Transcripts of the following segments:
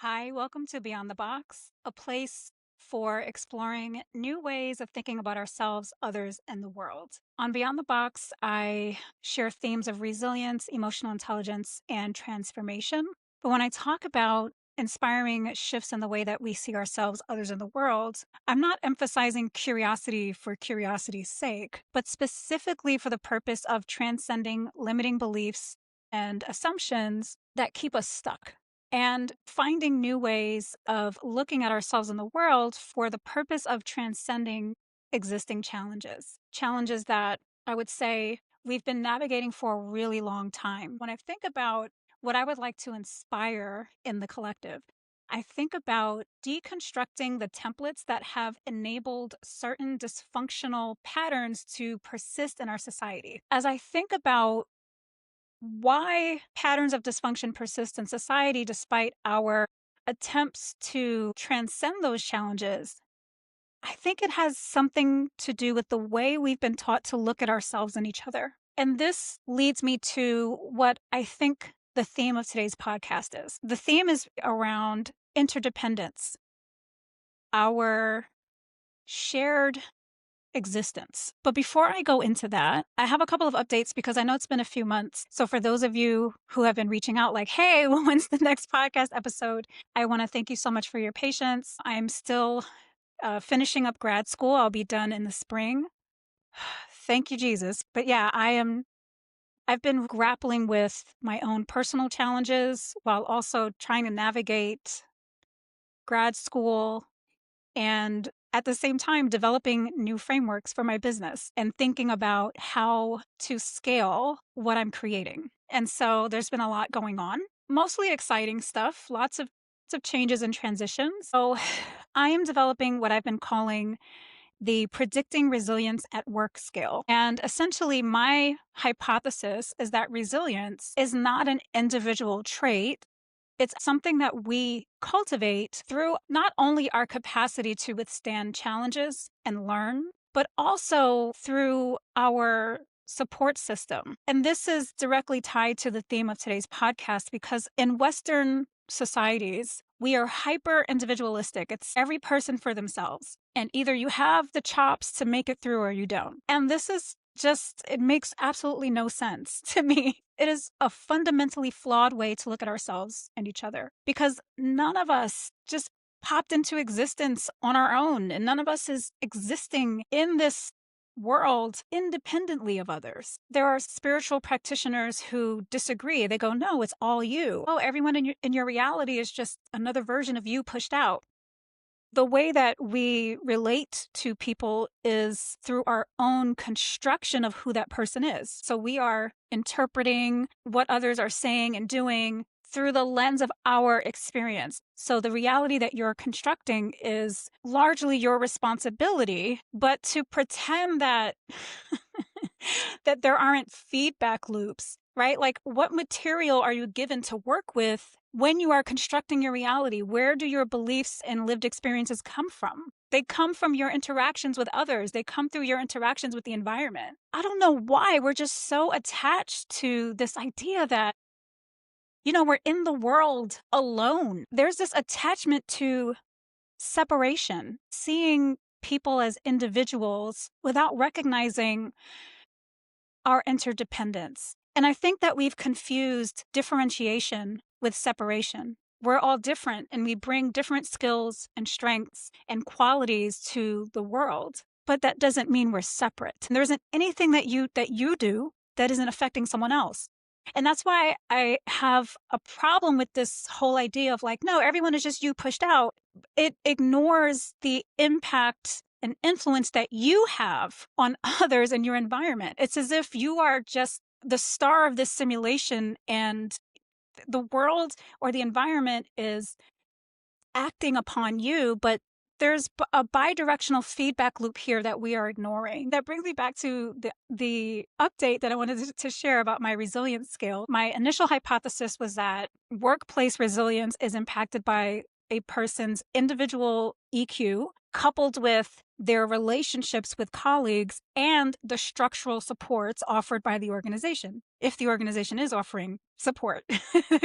Hi, welcome to Beyond the Box, a place for exploring new ways of thinking about ourselves, others, and the world. On Beyond the Box, I share themes of resilience, emotional intelligence, and transformation. But when I talk about inspiring shifts in the way that we see ourselves, others, and the world, I'm not emphasizing curiosity for curiosity's sake, but specifically for the purpose of transcending limiting beliefs and assumptions that keep us stuck and finding new ways of looking at ourselves in the world for the purpose of transcending existing challenges. Challenges that I would say we've been navigating for a really long time. When I think about what I would like to inspire in the collective, I think about deconstructing the templates that have enabled certain dysfunctional patterns to persist in our society. As I think about why patterns of dysfunction persist in society despite our attempts to transcend those challenges, I think it has something to do with the way we've been taught to look at ourselves and each other. And this leads me to what I think the theme of today's podcast is. The theme is around interdependence, our shared existence. But before I go into that, I have a couple of updates because I know it's been a few months. So for those of you who have been reaching out like, hey, when's the next podcast episode? I want to thank you so much for your patience. I'm still finishing up grad school. I'll be done in the spring. Thank you, Jesus. But yeah, I've been grappling with my own personal challenges while also trying to navigate grad school and at the same time developing new frameworks for my business and thinking about how to scale what I'm creating. And so there's been a lot going on, mostly exciting stuff, lots of changes and transitions. So I am developing what I've been calling the predicting resilience at work scale. And essentially my hypothesis is that resilience is not an individual trait. It's something that we cultivate through not only our capacity to withstand challenges and learn, but also through our support system. And this is directly tied to the theme of today's podcast because in Western societies, we are hyper individualistic. It's every person for themselves. And either you have the chops to make it through or you don't. And this is just, it makes absolutely no sense to me. It is a fundamentally flawed way to look at ourselves and each other because none of us just popped into existence on our own, and none of us is existing in this world independently of others. There are spiritual practitioners who disagree. They go, no, it's all you. Oh, everyone in your reality is just another version of you pushed out. The way that we relate to people is through our own construction of who that person is. So we are interpreting what others are saying and doing through the lens of our experience. So the reality that you're constructing is largely your responsibility, but to pretend that that there aren't feedback loops, right? Like what material are you given to work with when you are constructing your reality? Where do your beliefs and lived experiences come from? They come from your interactions with others. They come through your interactions with the environment. I don't know why we're just so attached to this idea that, we're in the world alone. There's this attachment to separation, seeing people as individuals without recognizing our interdependence. And I think that we've confused differentiation with separation. We're all different and we bring different skills and strengths and qualities to the world, but that doesn't mean we're separate. There isn't anything that you do that isn't affecting someone else. And that's why I have a problem with this whole idea of like, no, everyone is just you pushed out. It ignores the impact and influence that you have on others in your environment. It's as if you are just the star of this simulation and the world or the environment is acting upon you, but there's a bidirectional feedback loop here that we are ignoring. That brings me back to the update that I wanted to share about my resilience scale. My initial hypothesis was that workplace resilience is impacted by a person's individual EQ coupled with their relationships with colleagues and the structural supports offered by the organization, if the organization is offering support,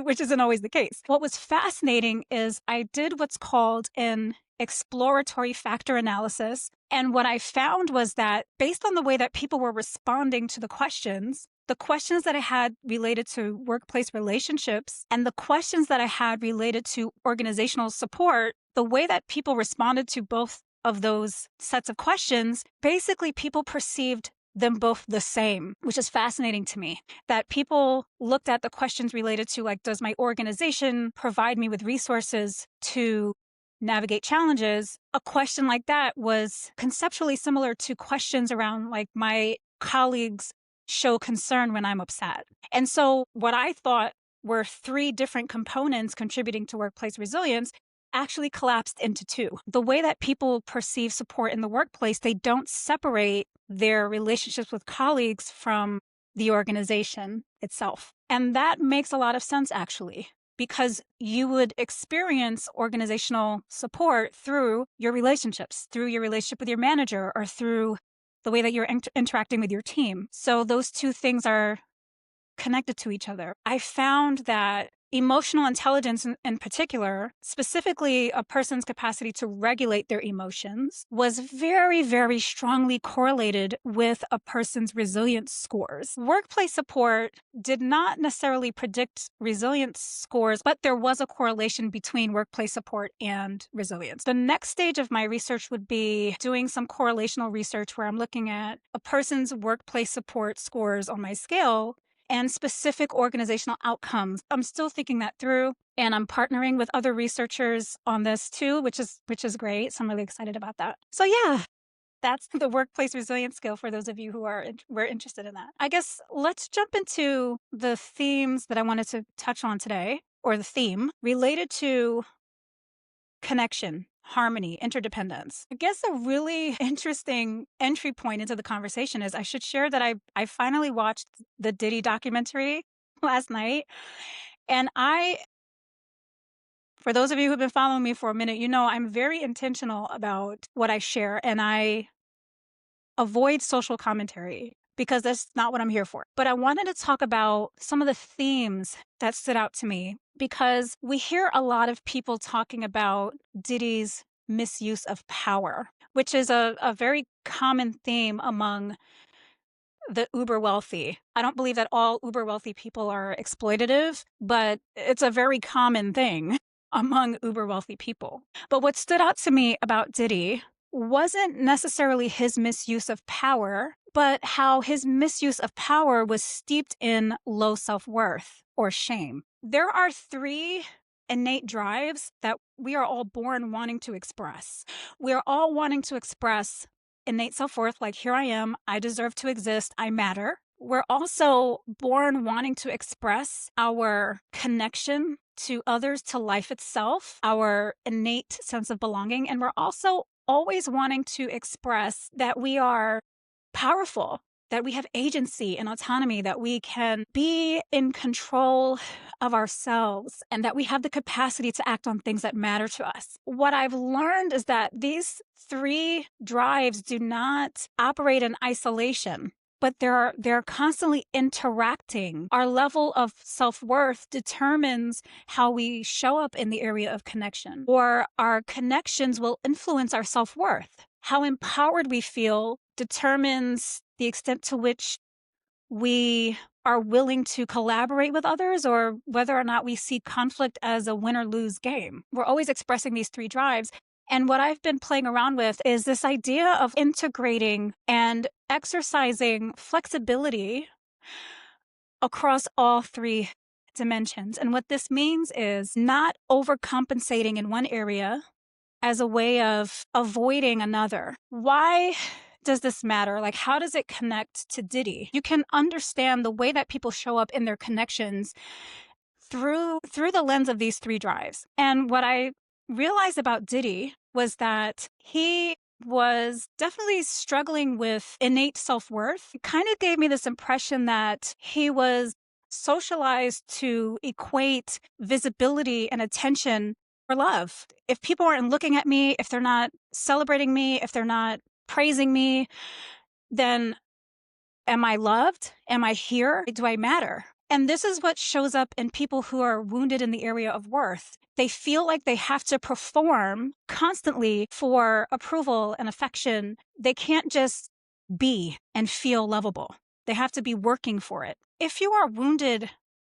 which isn't always the case. What was fascinating is I did what's called an exploratory factor analysis. And what I found was that based on the way that people were responding to the questions that I had related to workplace relationships and the questions that I had related to organizational support, the way that people responded to both of those sets of questions, basically people perceived them both the same, which is fascinating to me. That people looked at the questions related to, like, does my organization provide me with resources to navigate challenges? A question like that was conceptually similar to questions around, like, my colleagues show concern when I'm upset. And so what I thought were three different components contributing to workplace resilience actually collapsed into two. The way that people perceive support in the workplace, they don't separate their relationships with colleagues from the organization itself. And that makes a lot of sense, actually, because you would experience organizational support through your relationships, through your relationship with your manager, or through the way that you're interacting with your team. So those two things are connected to each other. I found that emotional intelligence in particular, specifically a person's capacity to regulate their emotions, was very, very strongly correlated with a person's resilience scores. Workplace support did not necessarily predict resilience scores, but there was a correlation between workplace support and resilience. The next stage of my research would be doing some correlational research where I'm looking at a person's workplace support scores on my scale and specific organizational outcomes. I'm still thinking that through, and I'm partnering with other researchers on this too, which is great. So I'm really excited about that. So yeah, that's the workplace resilience skill for those of you who were interested in that. I guess let's jump into the themes that I wanted to touch on today, or the theme related to connection, harmony, interdependence. I guess a really interesting entry point into the conversation is I should share that I finally watched the Diddy documentary last night. And for those of you who've been following me for a minute, you know I'm very intentional about what I share, and I avoid social commentary because that's not what I'm here for. But I wanted to talk about some of the themes that stood out to me, because we hear a lot of people talking about Diddy's misuse of power, which is a very common theme among the uber wealthy. I don't believe that all uber wealthy people are exploitative, but it's a very common thing among uber wealthy people. But what stood out to me about Diddy wasn't necessarily his misuse of power, but how his misuse of power was steeped in low self-worth or shame. There are three innate drives that we are all born wanting to express. We're all wanting to express innate self-worth, like, here I am, I deserve to exist, I matter. We're also born wanting to express our connection to others, to life itself, our innate sense of belonging. And we're also always wanting to express that we are powerful, that we have agency and autonomy, that we can be in control of ourselves, and that we have the capacity to act on things that matter to us. What I've learned is that these three drives do not operate in isolation, but they're constantly interacting. Our level of self-worth determines how we show up in the area of connection, or our connections will influence our self-worth. How empowered we feel determines the extent to which we are willing to collaborate with others, or whether or not we see conflict as a win or lose game. We're always expressing these three drives. And what I've been playing around with is this idea of integrating and exercising flexibility across all three dimensions. And what this means is not overcompensating in one area as a way of avoiding another. Why does this matter? Like, how does it connect to Diddy? You can understand the way that people show up in their connections through the lens of these three drives. And what I realized about Diddy was that he was definitely struggling with innate self-worth. It kind of gave me this impression that he was socialized to equate visibility and attention for love. If people aren't looking at me, if they're not celebrating me, if they're not praising me, then am I loved? Am I here? Do I matter? And this is what shows up in people who are wounded in the area of worth. They feel like they have to perform constantly for approval and affection. They can't just be and feel lovable. They have to be working for it. If you are wounded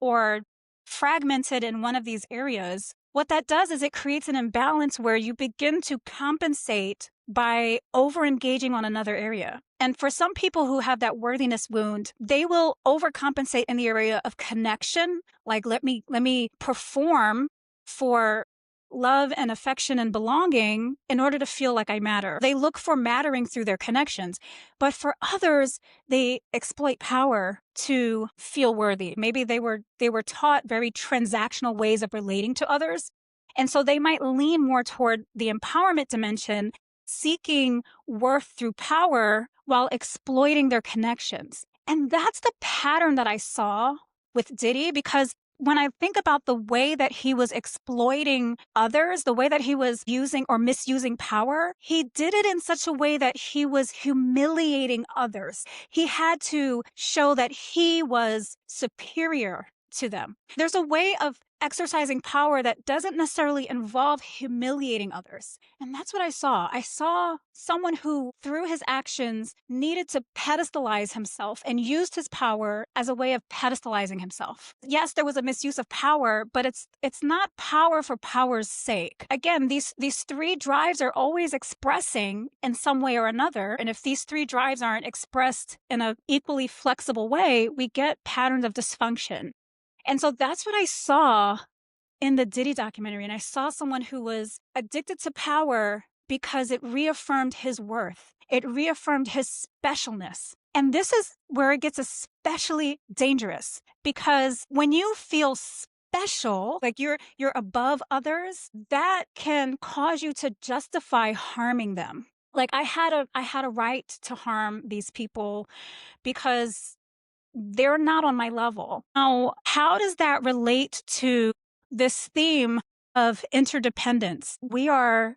or fragmented in one of these areas, what that does is it creates an imbalance where you begin to compensate by over-engaging on another area. And for some people who have that worthiness wound, they will overcompensate in the area of connection. Like, let me perform for love and affection and belonging in order to feel like I matter. They look for mattering through their connections. But for others, they exploit power to feel worthy. Maybe they were taught very transactional ways of relating to others. And so they might lean more toward the empowerment dimension, seeking worth through power while exploiting their connections. And that's the pattern that I saw with Diddy, because when I think about the way that he was exploiting others, the way that he was using or misusing power, he did it in such a way that he was humiliating others. He had to show that he was superior to them. There's a way of exercising power that doesn't necessarily involve humiliating others. And that's what I saw. I saw someone who, through his actions, needed to pedestalize himself and used his power as a way of pedestalizing himself. Yes, there was a misuse of power, but it's not power for power's sake. Again, these three drives are always expressing in some way or another. And if these three drives aren't expressed in an equally flexible way, we get patterns of dysfunction. And so that's what I saw in the Diddy documentary. And I saw someone who was addicted to power because it reaffirmed his worth. It reaffirmed his specialness. And this is where it gets especially dangerous, because when you feel special, like you're above others, that can cause you to justify harming them. Like I had a right to harm these people because they're not on my level. Now, how does that relate to this theme of interdependence? We are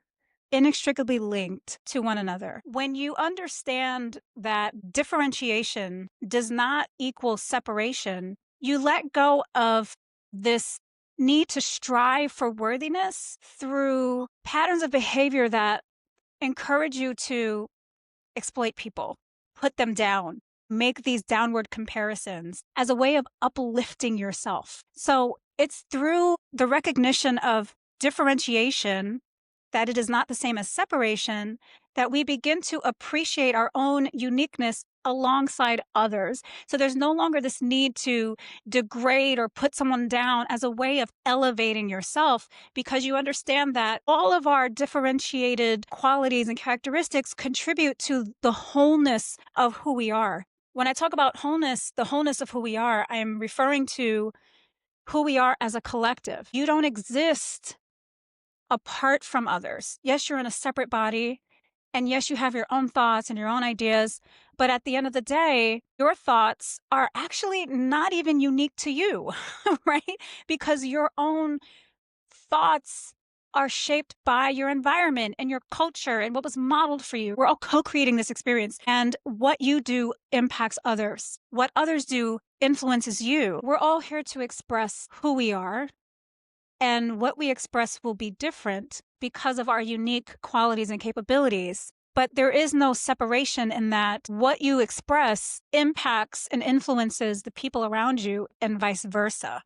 inextricably linked to one another. When you understand that differentiation does not equal separation, you let go of this need to strive for worthiness through patterns of behavior that encourage you to exploit people, put them down, make these downward comparisons as a way of uplifting yourself. So it's through the recognition of differentiation, that it is not the same as separation, that we begin to appreciate our own uniqueness alongside others. So there's no longer this need to degrade or put someone down as a way of elevating yourself, because you understand that all of our differentiated qualities and characteristics contribute to the wholeness of who we are. When I talk about wholeness, the wholeness of who we are, I am referring to who we are as a collective. You don't exist apart from others. Yes, you're in a separate body. And yes, you have your own thoughts and your own ideas. But at the end of the day, your thoughts are actually not even unique to you, right? Because your own thoughts are shaped by your environment and your culture and what was modeled for you. We're all co-creating this experience. And what you do impacts others. What others do influences you. We're all here to express who we are. And what we express will be different because of our unique qualities and capabilities. But there is no separation in that what you express impacts and influences the people around you and vice versa.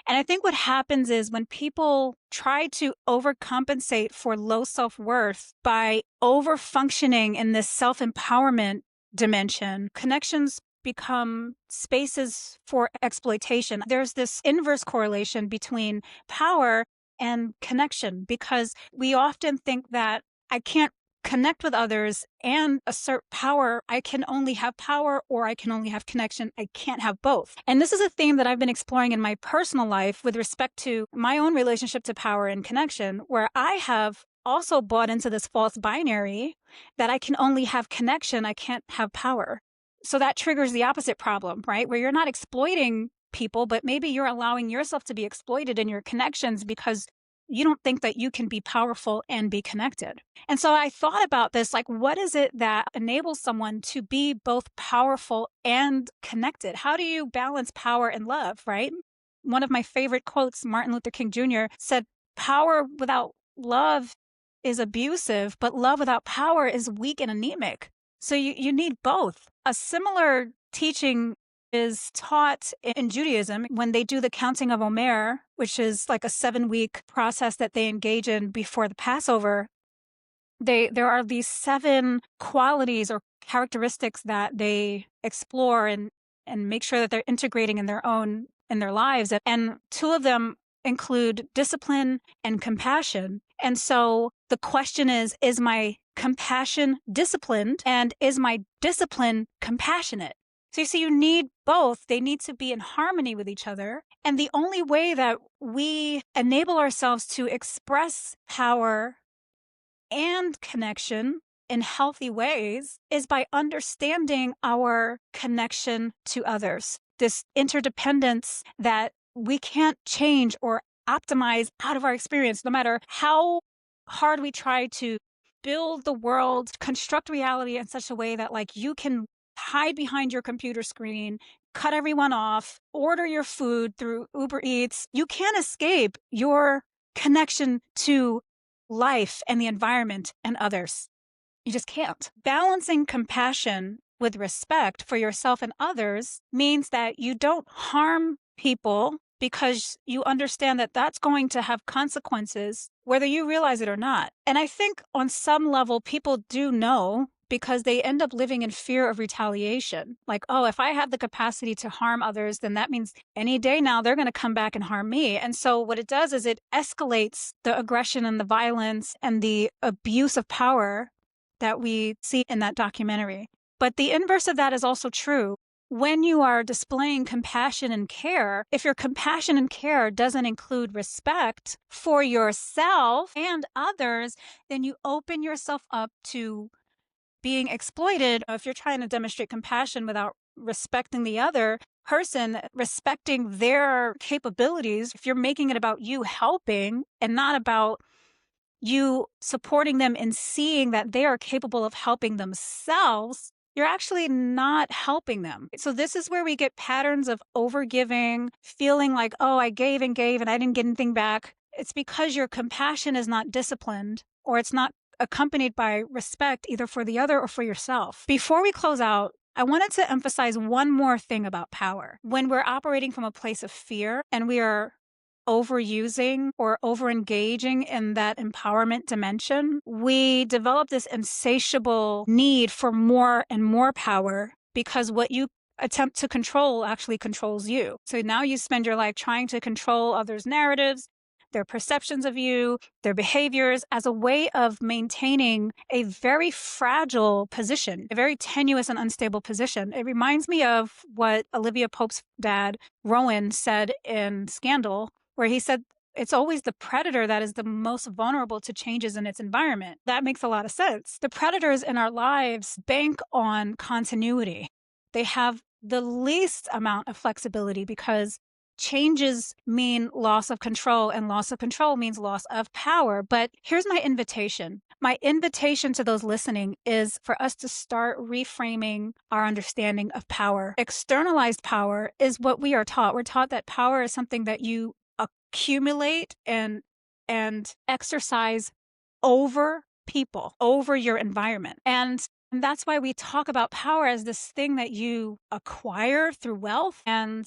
And I think what happens is when people try to overcompensate for low self-worth by over-functioning in this self-empowerment dimension, connections become spaces for exploitation. There's this inverse correlation between power and connection, because we often think that I can't connect with others and assert power. I can only have power or I can only have connection. I can't have both. And this is a theme that I've been exploring in my personal life with respect to my own relationship to power and connection, where I have also bought into this false binary that I can only have connection, I can't have power. So that triggers the opposite problem, right? Where you're not exploiting people, but maybe you're allowing yourself to be exploited in your connections because you don't think that you can be powerful and be connected. And so I thought about this, like, what is it that enables someone to be both powerful and connected? How do you balance power and love, right? One of my favorite quotes, Martin Luther King Jr. said, power without love is abusive, but love without power is weak and anemic. So you need both. A similar teaching is taught in Judaism when they do the counting of Omer, which is like a 7-week process that they engage in before the Passover. There are these 7 qualities or characteristics that they explore and make sure that they're integrating in their lives. And 2 of them include discipline and compassion. And so the question is my compassion disciplined, and is my discipline compassionate? So you see, you need both. They need to be in harmony with each other. And the only way that we enable ourselves to express power and connection in healthy ways is by understanding our connection to others. This interdependence that we can't change or optimize out of our experience, no matter how hard we try to build the world, construct reality in such a way that, like, you can hide behind your computer screen, cut everyone off, order your food through Uber Eats. You can't escape your connection to life and the environment and others. You just can't. Balancing compassion with respect for yourself and others means that you don't harm people because you understand that that's going to have consequences, whether you realize it or not. And I think on some level, people do know, because they end up living in fear of retaliation. Like, oh, if I have the capacity to harm others, then that means any day now they're going to come back and harm me. And so what it does is it escalates the aggression and the violence and the abuse of power that we see in that documentary. But the inverse of that is also true. When you are displaying compassion and care, if your compassion and care doesn't include respect for yourself and others, then you open yourself up to being exploited. If you're trying to demonstrate compassion without respecting the other person, respecting their capabilities, if you're making it about you helping and not about you supporting them and seeing that they are capable of helping themselves, you're actually not helping them. So this is where we get patterns of overgiving, feeling like, oh, I gave and I didn't get anything back. It's because your compassion is not disciplined, or it's not accompanied by respect either for the other or for yourself. Before we close out, I wanted to emphasize one more thing about power. When we're operating from a place of fear and we are overusing or overengaging in that empowerment dimension, we develop this insatiable need for more and more power, because what you attempt to control actually controls you. So now you spend your life trying to control others' narratives, their perceptions of you, their behaviors, as a way of maintaining a very fragile position, a very tenuous and unstable position. It reminds me of what Olivia Pope's dad, Rowan, said in Scandal, where he said, it's always the predator that is the most vulnerable to changes in its environment. That makes a lot of sense. The predators in our lives bank on continuity. They have the least amount of flexibility because changes mean loss of control, and loss of control means loss of power. But here's my invitation. My invitation to those listening is for us to start reframing our understanding of power. Externalized power is what we are taught. We're taught that power is something that you accumulate and exercise over people, over your environment. And that's why we talk about power as this thing that you acquire through wealth and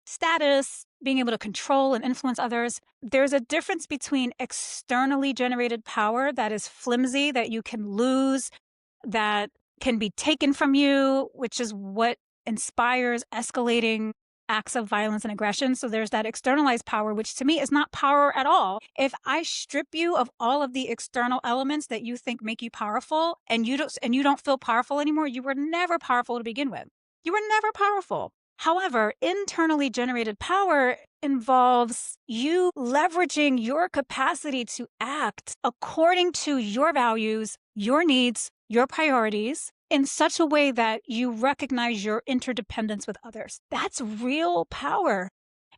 status, being able to control and influence others. There's a difference between externally generated power that is flimsy, that you can lose, that can be taken from you, which is what inspires escalating acts of violence and aggression. So there's that externalized power, which to me is not power at all. If I strip you of all of the external elements that you think make you powerful, and you don't feel powerful anymore, you were never powerful to begin with. You were never powerful. However, internally generated power involves you leveraging your capacity to act according to your values, your needs, your priorities, in such a way that you recognize your interdependence with others. That's real power.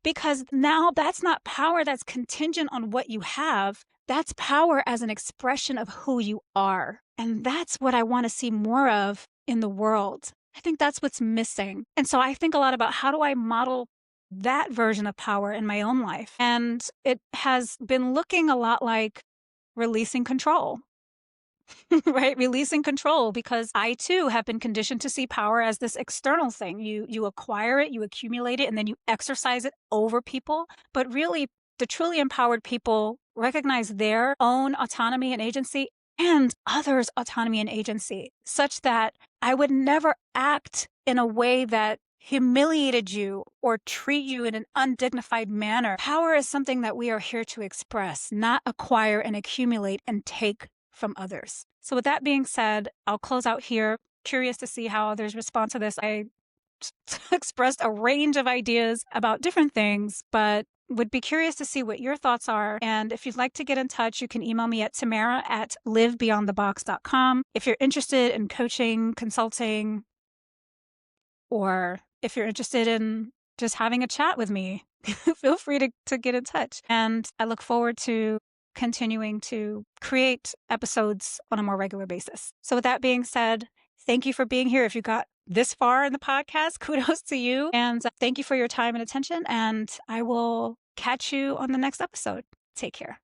because now that's not power that's contingent on what you have. That's power as an expression of who you are. And that's what I want to see more of in the world. I think that's what's missing. And so I think a lot about how do I model that version of power in my own life. And it has been looking a lot like releasing control. Right? Releasing control, because I too have been conditioned to see power as this external thing. You acquire it, you accumulate it, and then you exercise it over people. But really, the truly empowered people recognize their own autonomy and agency and others' autonomy and agency, such that I would never act in a way that humiliated you or treat you in an undignified manner. Power is something that we are here to express, not acquire and accumulate and take from others. So with that being said, I'll close out here. Curious to see how others respond to this. I expressed a range of ideas about different things, but would be curious to see what your thoughts are. And if you'd like to get in touch, you can email me at tamara@livebeyondthebox.com. If you're interested in coaching, consulting, or if you're interested in just having a chat with me, feel free to get in touch. And I look forward to continuing to create episodes on a more regular basis. So with that being said, thank you for being here. If you got this far in the podcast, kudos to you. And thank you for your time and attention. And I will catch you on the next episode. Take care.